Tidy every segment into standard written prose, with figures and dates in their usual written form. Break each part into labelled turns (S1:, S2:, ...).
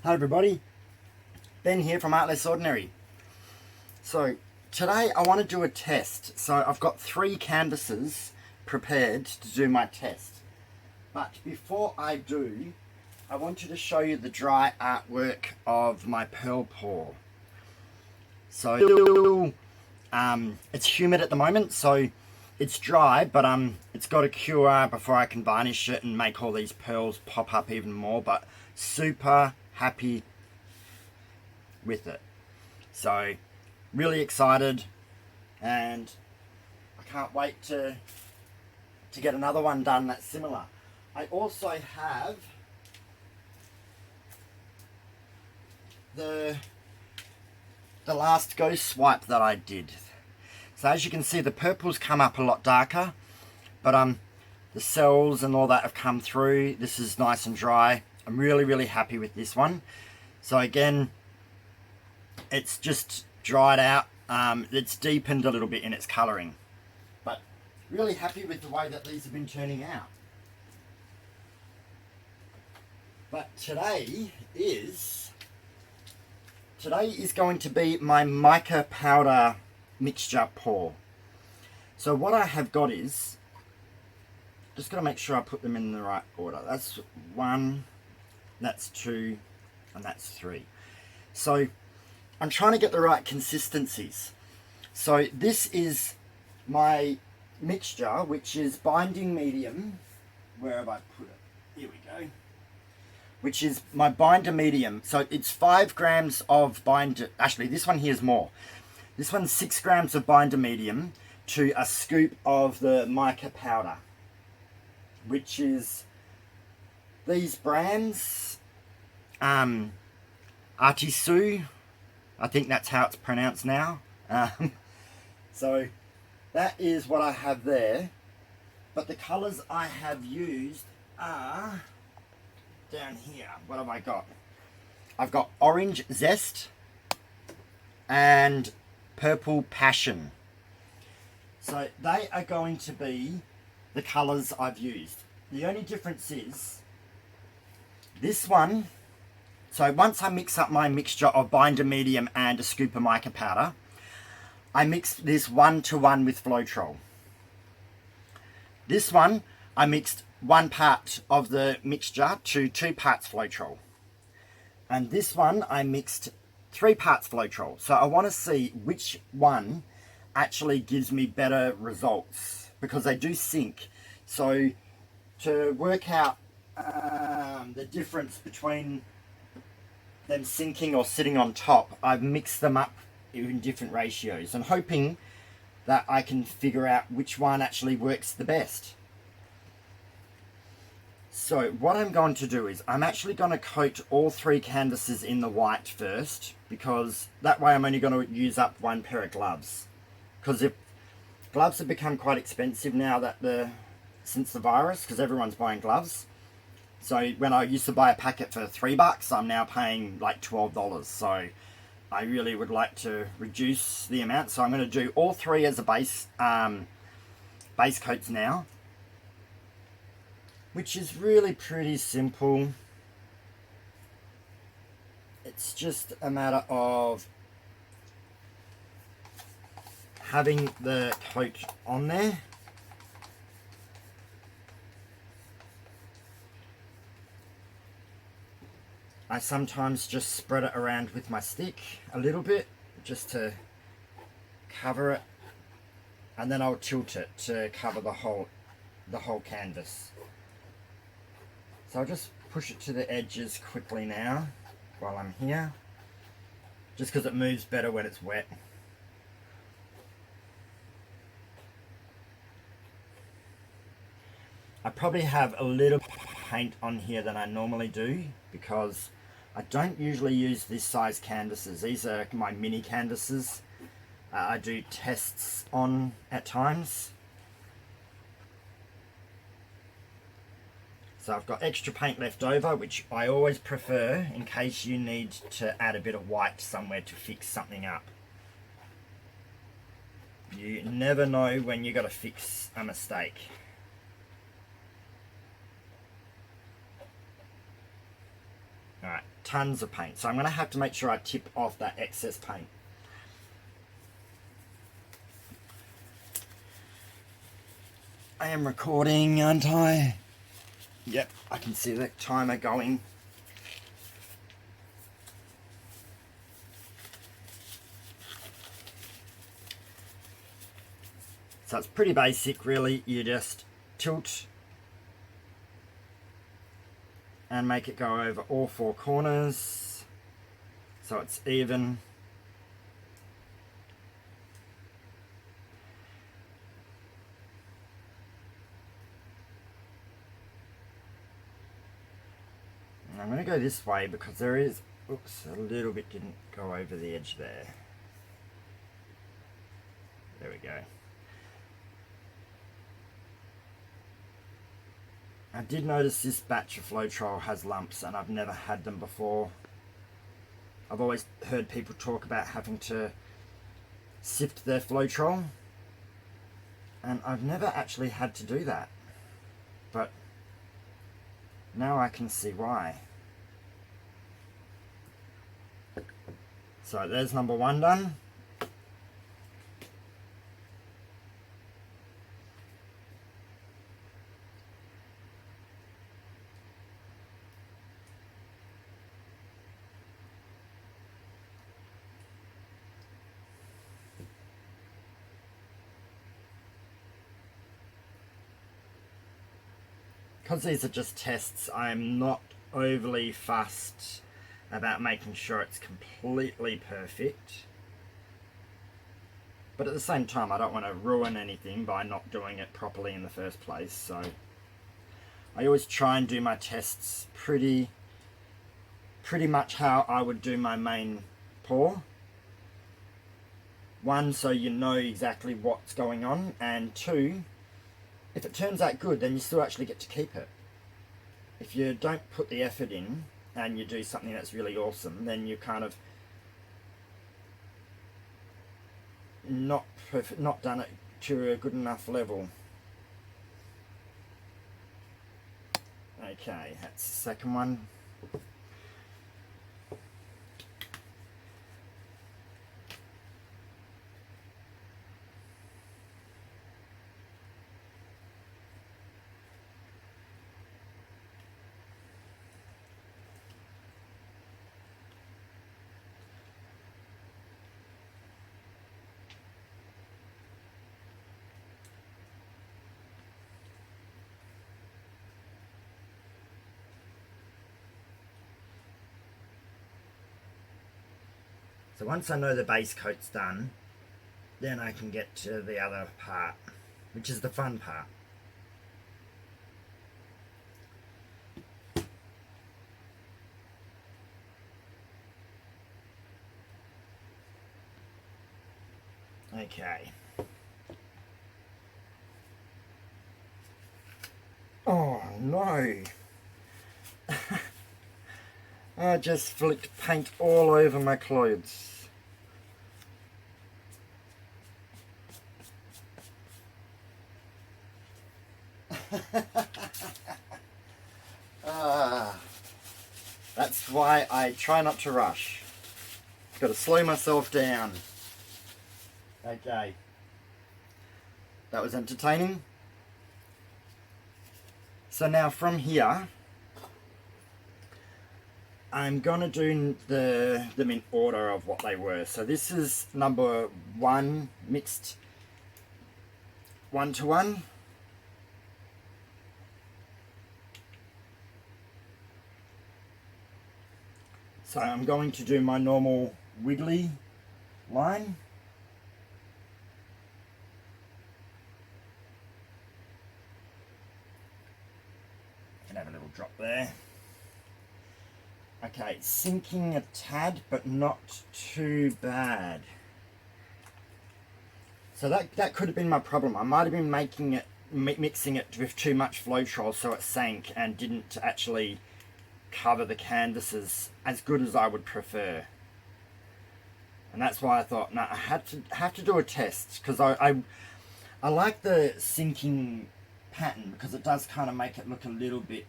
S1: Hi everybody, Ben here from Art Less Ordinary. So today I want to do a test. So I've got 3 canvases prepared to do my test. But before I do, I wanted to show you the dry artwork of my pearl pour. So it's humid at the moment, so it's dry, but it's got to cure before I can varnish it and make all these pearls pop up even more. But super happy with it. So really excited, and I can't wait to get another one done that's similar. I also have the last ghost swipe that I did. So as you can see, the purples come up a lot darker, but the cells and all that have come through. This is nice and dry. I'm really happy with this one. So again, it's just dried out. It's deepened a little bit in its colouring, but really happy with the way that these have been turning out. But today is going to be my mica powder mixture pour. So what I have got is, just got to make sure I put them in the right order. That's 1, that's 2, and that's 3. So I'm trying to get the right consistencies. So this is my mixture, which is binding medium. Where have I put it? Here we go. Which is my binder medium. So it's 5 grams of binder. Actually, this one here is more. This one's 6 grams of binder medium to a scoop of the mica powder, which is these brands, Artisu, I think that's how it's pronounced now. So that is what I have there. But the colours I have used are down here. What have I got? I've got orange zest and purple passion. So they are going to be the colours I've used. The only difference is this one. So once I mix up my mixture of binder medium and a scoop of mica powder, I mix this 1-to-1 with floetrol. This one, I mixed 1 part of the mixture to 2 parts floetrol. And this one, I mixed 3 parts floetrol. So I want to see which one actually gives me better results, because they do sync. So to work out the difference between them sinking or sitting on top, I've mixed them up in different ratios and hoping that I can figure out which one actually works the best. So what I'm going to do is I'm actually going to coat all 3 canvases in the white first, because that way I'm only going to use up 1 pair of gloves. Because if gloves have become quite expensive now that since the virus, because everyone's buying gloves. So when I used to buy a packet for $3, I'm now paying like $12. So I really would like to reduce the amount. So I'm going to do all 3 as a base coats now, which is really pretty simple. It's just a matter of having the coat on there. I sometimes just spread it around with my stick a little bit, just to cover it, and then I'll tilt it to cover the whole canvas. So I'll just push it to the edges quickly now while I'm here, just because it moves better when it's wet. I probably have a little paint on here than I normally do, because I don't usually use this size canvases. These are my mini canvases. I do tests on at times. So I've got extra paint left over, which I always prefer in case you need to add a bit of white somewhere to fix something up. You never know when you got to fix a mistake. Alright, tons of paint. So I'm going to have to make sure I tip off that excess paint. I am recording, aren't I? Yep, I can see the timer going. So it's pretty basic really. You just tilt and make it go over all four corners so it's even. And I'm going to go this way because there is, oops, a little bit didn't go over the edge there. There we go. I did notice this batch of floetrol has lumps and I've never had them before. I've always heard people talk about having to sift their floetrol and I've never actually had to do that, but now I can see why. So there's number one done. Because these are just tests, I'm not overly fussed about making sure it's completely perfect. But at the same time, I don't want to ruin anything by not doing it properly in the first place. So I always try and do my tests pretty much how I would do my main pour. One, so you know exactly what's going on, and two, if it turns out good, then you still actually get to keep it. If you don't put the effort in and you do something that's really awesome, then you kind of not done it to a good enough level. Okay, that's the second one. So once I know the base coat's done, then I can get to the other part, which is the fun part. Okay. Oh no! I just flicked paint all over my clothes. That's why I try not to rush. Got to slow myself down. Okay. That was entertaining. So now from here, I'm going to do them in order of what they were. So this is number one, mixed 1-to-1. So I'm going to do my normal wiggly line. Can have a little drop there. Okay, sinking a tad, but not too bad. So that could have been my problem. I might have been making it, mixing it with too much floetrol, so it sank and didn't actually cover the canvases as good as I would prefer. And that's why I thought, no, I have to do a test, because I like the sinking pattern because it does kind of make it look a little bit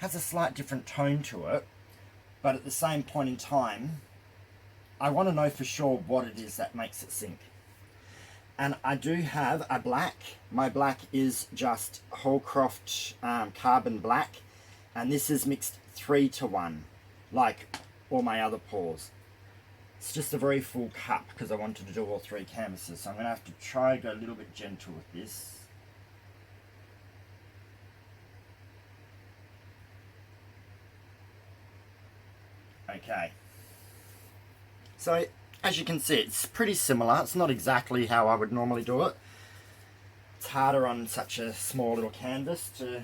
S1: has a slight different tone to it, but at the same point in time, I want to know for sure what it is that makes it sink. And I do have a black. My black is just Holcroft carbon black, and this is mixed 3-to-1, like all my other pours. It's just a very full cup because I wanted to do all 3 canvases, so I'm going to have to try to go a little bit gentle with this. Okay. So, as you can see, it's pretty similar. It's not exactly how I would normally do it. It's harder on such a small little canvas to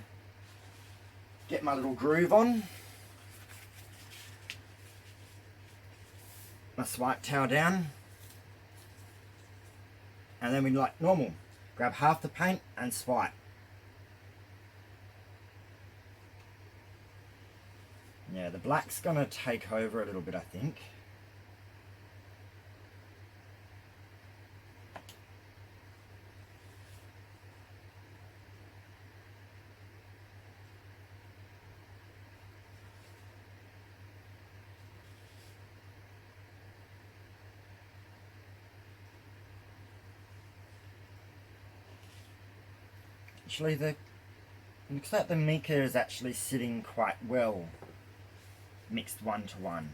S1: get my little groove on. My swipe towel down. And then we, like normal, grab half the paint and swipe. Yeah, the black's going to take over a little bit, I think. Actually, looks like the mica is actually sitting quite well, mixed 1-to-1.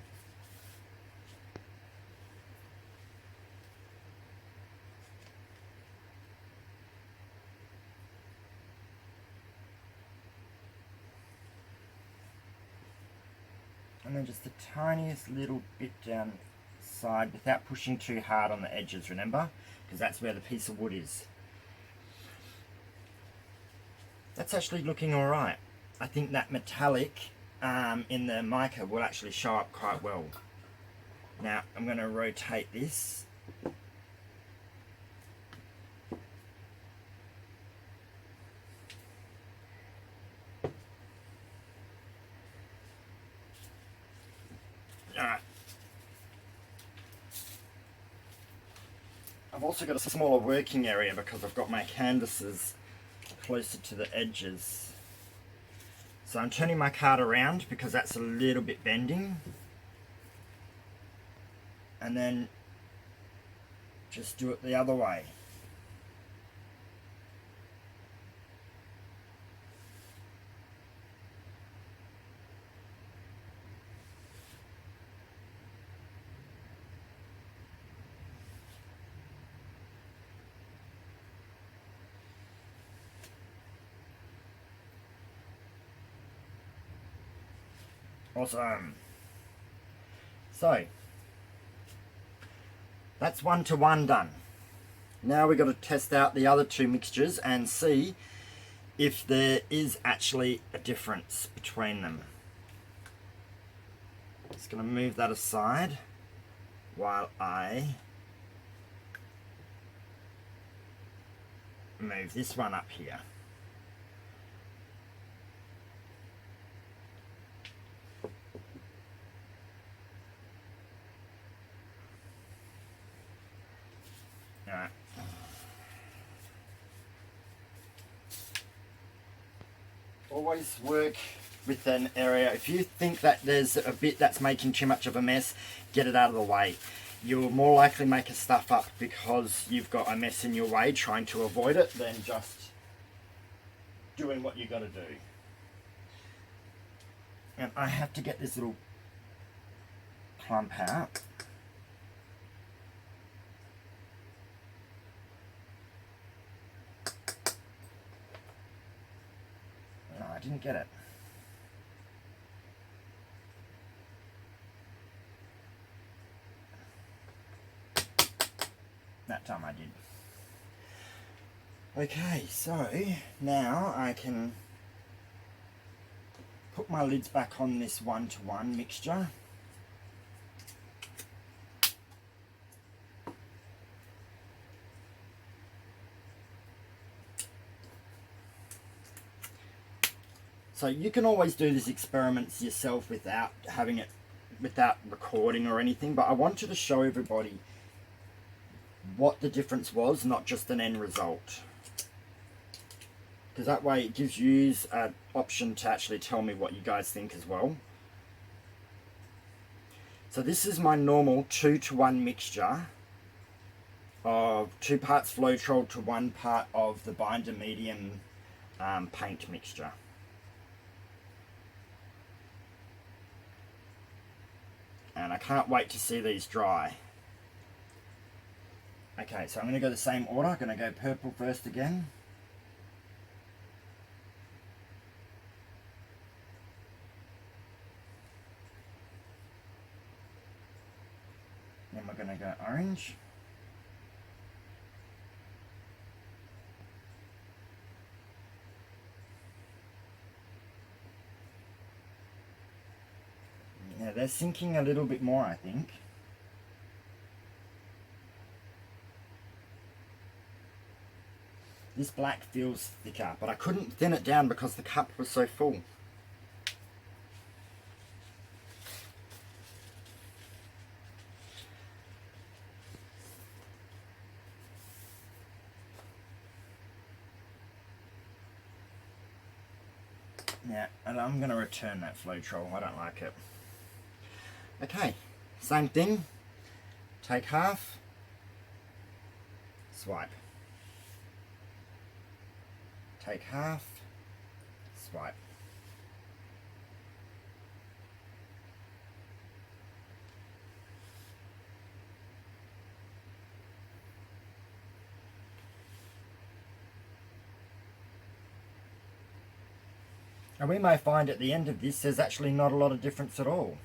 S1: And then just the tiniest little bit down side without pushing too hard on the edges, remember? Because that's where the piece of wood is. That's actually looking alright. I think that metallic in the mica will actually show up quite well. Now I'm going to rotate this. Alright. I've also got a smaller working area because I've got my canvases closer to the edges. So I'm turning my card around because that's a little bit bending. And then just do it the other way. Awesome. So that's 1-to-1 done. Now we've got to test out the other 2 mixtures and see if there is actually a difference between them. Just going to move that aside while I move this one up here. Alright. Always work with an area. If you think that there's a bit that's making too much of a mess, get it out of the way. You'll more likely make a stuff up because you've got a mess in your way trying to avoid it than just doing what you got to do. And I have to get this little clump out. No, I didn't get it. That time I did. Okay, so now I can put my lids back on this 1-to-1 mixture. So you can always do these experiments yourself without recording or anything, but I wanted to show everybody what the difference was, not just an end result. because that way it gives you an option to actually tell me what you guys think as well. So this is my normal 2-to-1 mixture of 2 parts floetrol to 1 part of the binder medium paint mixture. And I can't wait to see these dry. Okay, so I'm going to go the same order. I'm going to go purple first again. Then we're going to go orange. Yeah, they're sinking a little bit more, I think. This black feels thicker, but I couldn't thin it down because the cup was so full. Yeah, and I'm going to return that floetrol. I don't like it. Okay, same thing. Take half, swipe. Take half, swipe. And we may find at the end of this there's actually not a lot of difference at all.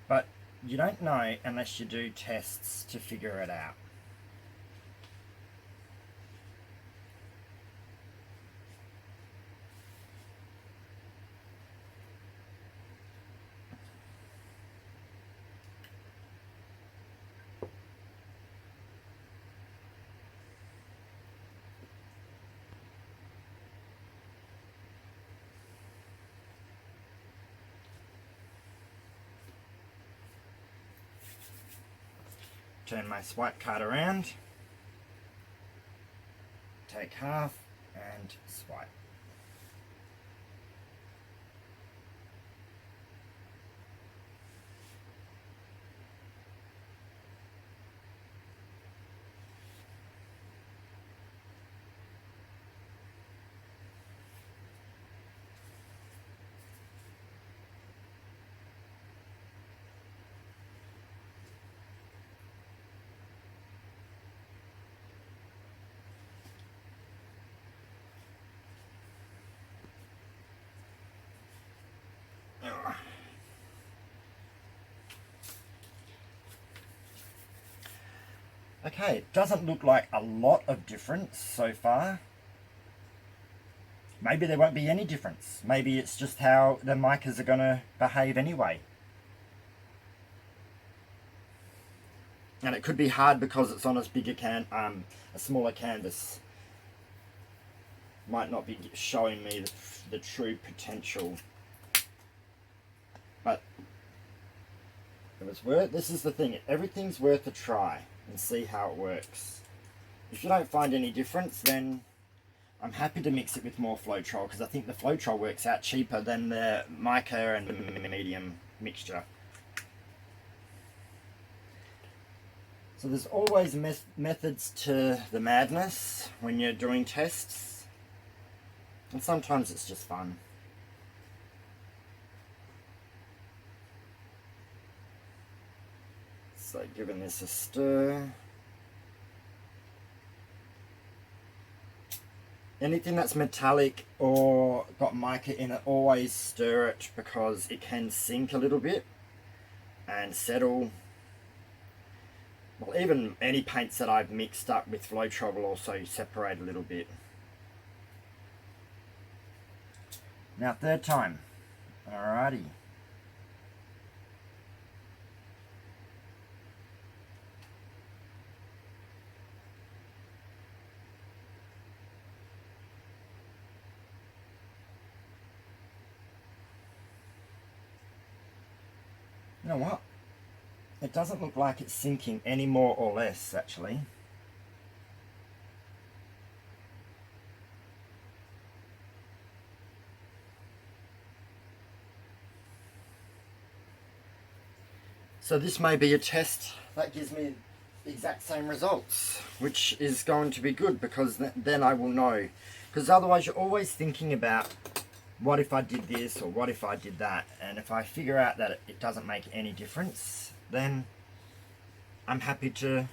S1: But you don't know unless you do tests to figure it out. Turn my swipe card around, take half and swipe. Okay, it doesn't look like a lot of difference so far. Maybe there won't be any difference. Maybe it's just how the micas are going to behave anyway. And it could be hard because it's on a smaller canvas. Might not be showing me the true potential. But it was worth. This is the thing. Everything's worth a try and see how it works. If you don't find any difference, then I'm happy to mix it with more floetrol because I think the floetrol works out cheaper than the mica and the medium mixture. So there's always methods to the madness when you're doing tests, and sometimes it's just fun. So giving this a stir. Anything that's metallic or got mica in it, always stir it because it can sink a little bit and settle. Well, even any paints that I've mixed up with floetrol will also separate a little bit. Now, third time. Alrighty. You know what? It doesn't look like it's sinking any more or less, actually. So this may be a test that gives me the exact same results, which is going to be good, because then I will know. Because otherwise you're always thinking about, what if I did this or what if I did that? And if I figure out that it doesn't make any difference, then I'm happy to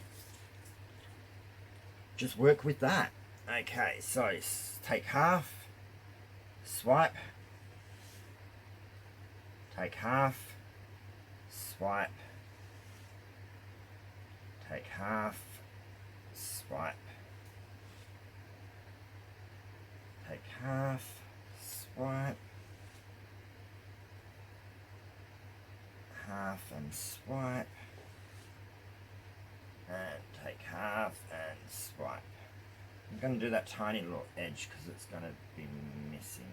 S1: just work with that. Okay, so take half, swipe, take half, swipe, take half, swipe, take half, swipe, half and swipe, and take half and swipe. I'm going to do that tiny little edge because it's going to be missing.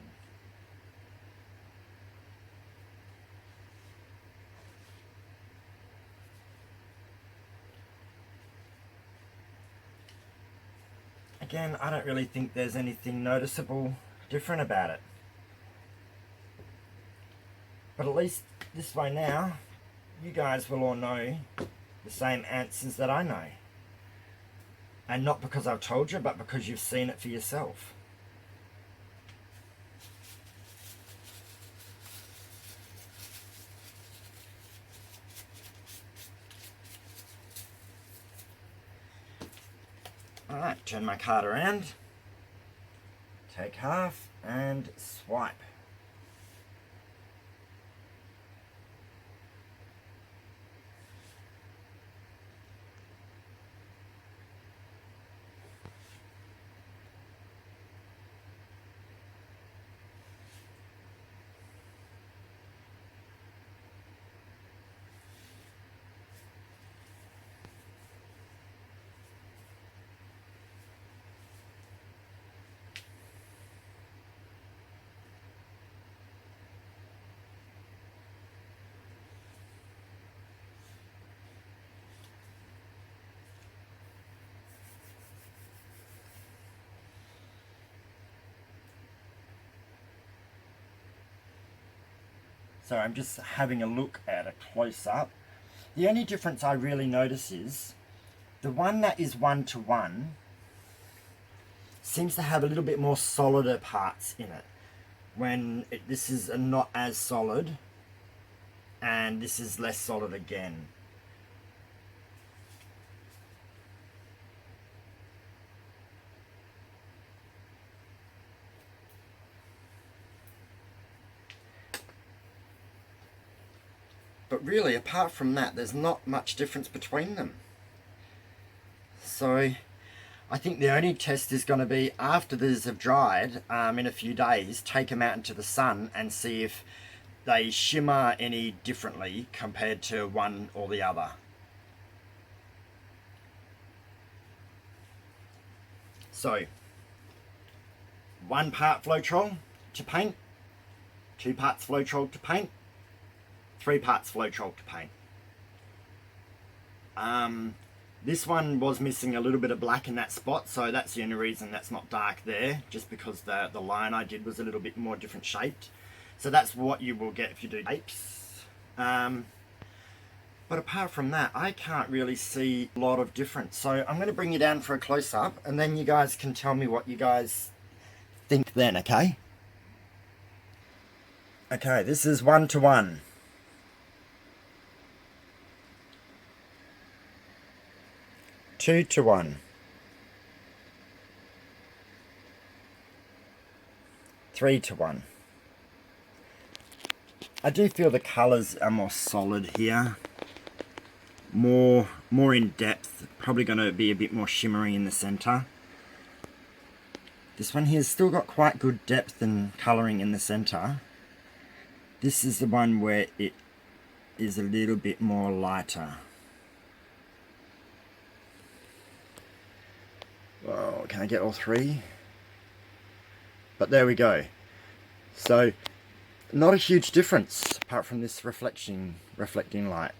S1: Again, I don't really think there's anything noticeable different about it. But at least this way now, you guys will all know the same answers that I know. And not because I've told you, but because you've seen it for yourself. Alright, turn my card around, take half and swipe. So I'm just having a look at a close-up. The only difference I really notice is the one that is 1-to-1 seems to have a little bit more solider parts in it, when this is not as solid, and this is less solid again. But really, apart from that, there's not much difference between them. So I think the only test is going to be after these have dried in a few days, take them out into the sun and see if they shimmer any differently compared to one or the other. So 1 part floetrol to paint, 2 parts floetrol to paint, 3 parts floetrol to paint. This one was missing a little bit of black in that spot, so that's the only reason that's not dark there, just because the line I did was a little bit more different shaped. So that's what you will get if you do shapes. But apart from that, I can't really see a lot of difference. So I'm going to bring you down for a close-up, and then you guys can tell me what you guys think then, okay? Okay, this is 1-to-1. 2-to-1. 3-to-1. I do feel the colours are more solid here, more in depth, probably going to be a bit more shimmery in the centre. This one here's still got quite good depth and colouring in the centre. This is the one where it is a little bit more lighter. Oh, can I get all 3? But there we go. So not a huge difference apart from this reflecting light.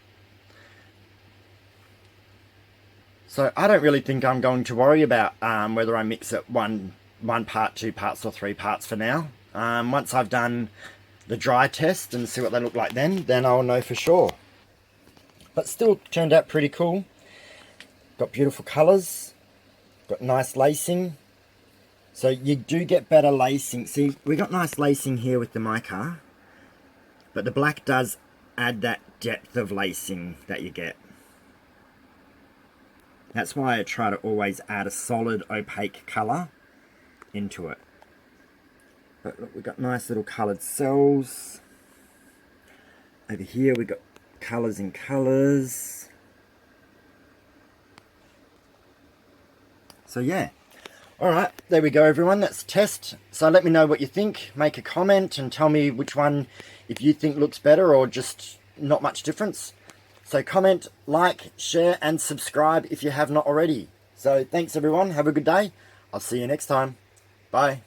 S1: So I don't really think I'm going to worry about whether I mix it one part, 2 parts or 3 parts for now. Once I've done the dry test and see what they look like then I'll know for sure. but still turned out pretty cool. Got beautiful colours, got nice lacing. So you do get better lacing. See, we got nice lacing here with the mica, but the black does add that depth of lacing that you get. That's why I try to always add a solid opaque colour into it. But look, we've got nice little coloured cells. Over here we've got colours in colours. So yeah. Alright, there we go everyone, that's a test. So let me know what you think, make a comment and tell me which one if you think looks better or just not much difference. So comment, like, share and subscribe if you have not already. So thanks everyone, have a good day. I'll see you next time. Bye.